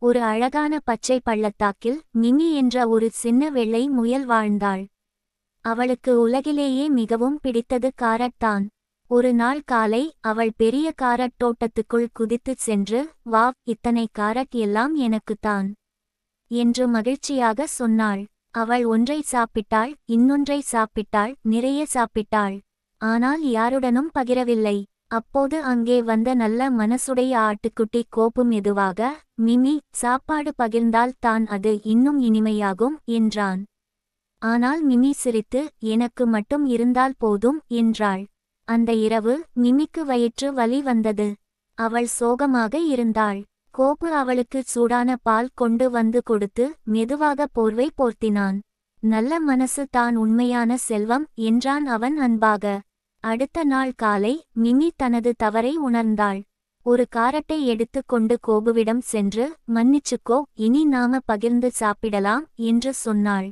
ஒரு அழகான பச்சை பள்ளத்தாக்கில் மிமி என்ற ஒரு சின்ன வெள்ளை முயல் வாழ்ந்தாள். அவளுக்கு உலகிலேயே மிகவும் பிடித்தது காரட் தான். ஒரு நாள் காலை அவள் பெரிய காரட் தோட்டத்துக்குள் குதித்துச் சென்று, "வாவ், இத்தனை காரட் எல்லாம் எனக்குத்தான்" என்று மகிழ்ச்சியாக சொன்னாள். அவள் ஒன்றை சாப்பிட்டாள், இன்னொன்றை சாப்பிட்டாள், நிறைய சாப்பிட்டாள். ஆனால் யாருடனும் பகிரவில்லை. அப்போது அங்கே வந்த நல்ல மனசுடைய ஆட்டுக்குட்டி கோபு மெதுவாக, "மிமி, சாப்பாடு பகிர்ந்தால் தான் அது இன்னும் இனிமையாகும்" என்றான். ஆனால் மிமி சிரித்து, "எனக்கு மட்டும் இருந்தால் போதும்" என்றாள். அந்த இரவு மிமிக்கு வயிற்று வலி வந்தது. அவள் சோகமாக இருந்தாள். கோபு அவளுக்கு சூடான பால் கொண்டு வந்து கொடுத்து மெதுவாக போர்வை போர்த்தினான். "நல்ல மனசு தான் உண்மையான செல்வம்" என்றான் அவன் அன்பாக. அடுத்த நாள் காலை மிமி தனது தவறை உணர்ந்தாள். ஒரு காரட்டை எடுத்து கொண்டு கோபுவிடம் சென்று, "மன்னிச்சுக்கோ, இனி நாம பகிர்ந்து சாப்பிடலாம்" என்று சொன்னாள்.